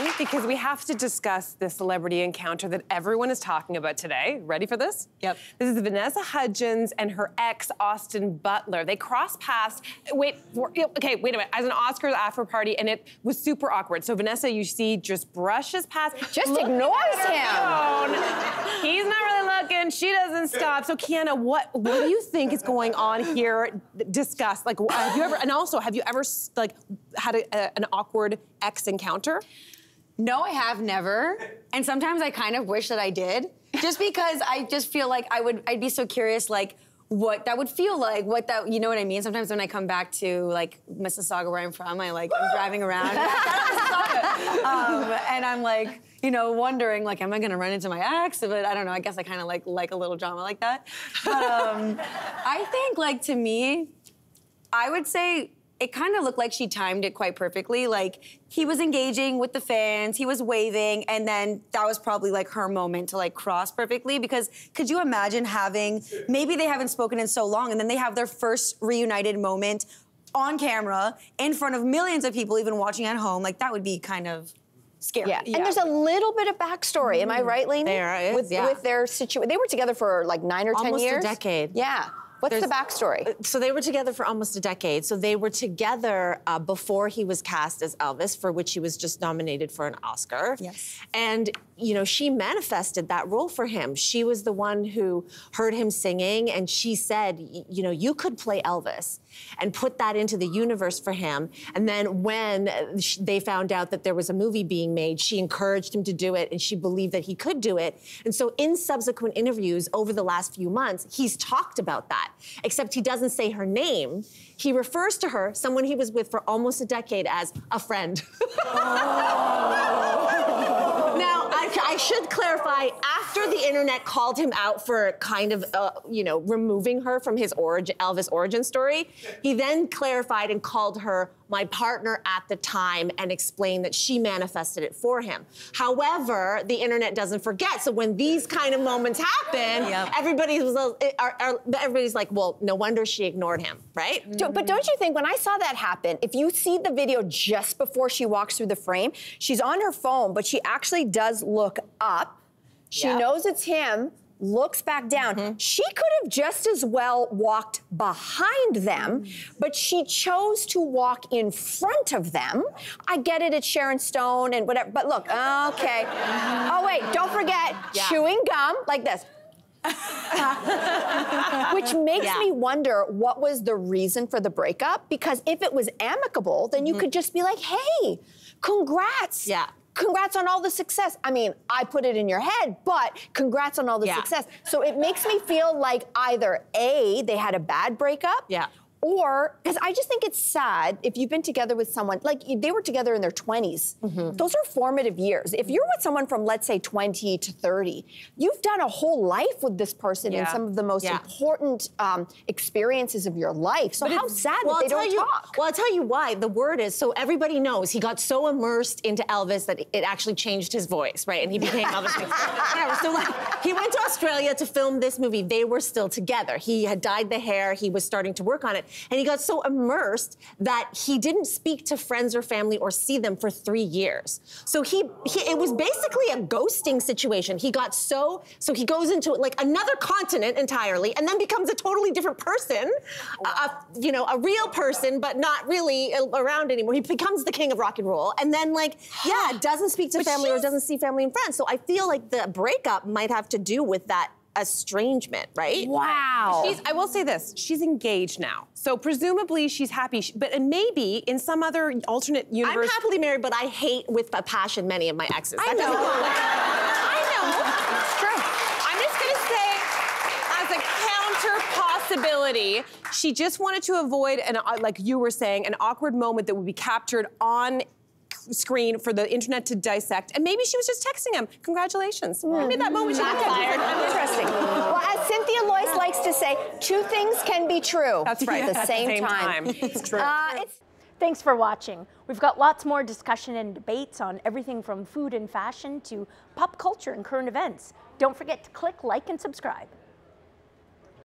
on, because we have to discuss the celebrity encounter that everyone is talking about today. Ready for this? Yep. This is Vanessa Hudgens and her ex, Austin Butler. They crossed paths, wait a minute, as an Oscars after party, and it was super awkward. So Vanessa, you see, just brushes past. Just ignores him. He's not really looking, she doesn't stop. So Kiana, what do you think is going on here? Discuss, like, have you ever, and also, have you ever, like, had an awkward ex encounter? No, I have never. And sometimes I kind of wish that I did. Just because I just feel like I'd be so curious, like, what that would feel like, you know what I mean? Sometimes when I come back to, like, Mississauga, where I'm from, I'm driving around, and I'm like, you know, wondering, like, am I gonna run into my ex? But I don't know, I guess I kind of like a little drama like that. But I think, like, to me, I would say it kind of looked like she timed it quite perfectly. Like, he was engaging with the fans, he was waving, and then that was probably like her moment to like cross perfectly, because could you imagine having, maybe they haven't spoken in so long, and then they have their first reunited moment on camera in front of millions of people even watching at home? Like, that would be kind of scary. Yeah. And there's a little bit of backstory, am I right, Lainey? There is, with their situation. They were together for like 9 or 10 years. Almost a decade. Yeah. What's the backstory? So they were together for almost a decade. So they were together before he was cast as Elvis, for which he was just nominated for an Oscar. Yes. And, you know, she manifested that role for him. She was the one who heard him singing, and she said, you know, you could play Elvis, and put that into the universe for him. And then when they found out that there was a movie being made, she encouraged him to do it, and she believed that he could do it. And so in subsequent interviews over the last few months, he's talked about that, except he doesn't say her name. He refers to her, someone he was with for almost a decade, as a friend. Now, I should clarify, after the internet called him out for kind of, you know, removing her from his Elvis origin story, he then clarified and called her my partner at the time and explained that she manifested it for him. However, the internet doesn't forget, so when these kind of moments happen, everybody's like, well, no wonder she ignored him, right? But don't you think, when I saw that happen, if you see the video just before she walks through the frame, she's on her phone, but she actually does look up. She knows it's him, looks back down. She could have just as well walked behind them, but she chose to walk in front of them. I get it, it's Sharon Stone and whatever, but look, okay. Oh wait, don't forget, chewing gum like this. Which makes me wonder, what was the reason for the breakup? Because if it was amicable, then you could just be like, hey, congrats. Yeah. Congrats on all the success. I mean, I put it in your head, but congrats on all the success. So it makes me feel like either A, they had a bad breakup, or, because I just think it's sad if you've been together with someone, like they were together in their 20s. Those are formative years. If you're with someone from, let's say, 20 to 30, you've done a whole life with this person in some of the most important experiences of your life. So how sad that they don't talk. Well, I'll tell you why. The word is, so everybody knows he got so immersed into Elvis that it actually changed his voice, right? And he became Elvis. Whatever. So like, he went to Australia to film this movie. They were still together. He had dyed the hair. He was starting to work on it. And he got so immersed that he didn't speak to friends or family or see them for 3 years. So it was basically a ghosting situation. He got so he goes into like another continent entirely, and then becomes a totally different person, you know, a real person, but not really around anymore. He becomes the king of rock and roll, and then like, doesn't speak to family or doesn't see family and friends. So I feel like the breakup might have to do with that estrangement, right? Wow. I will say this, she's engaged now. So presumably she's happy, but maybe in some other alternate universe. I'm happily married, but I hate with a passion many of my exes. I know. I know. It's true. I'm just gonna say, as a counter possibility, she just wanted to avoid, like you were saying, an awkward moment that would be captured on screen for the internet to dissect, and maybe she was just texting him, congratulations. Maybe that moment she got fired. Interesting. Well, as Cynthia Loyst likes to say, 2 things can be true. That's right. At the same time. It's true. Thanks for watching. We've got lots more discussion and debates on everything from food and fashion to pop culture and current events. Don't forget to click like and subscribe.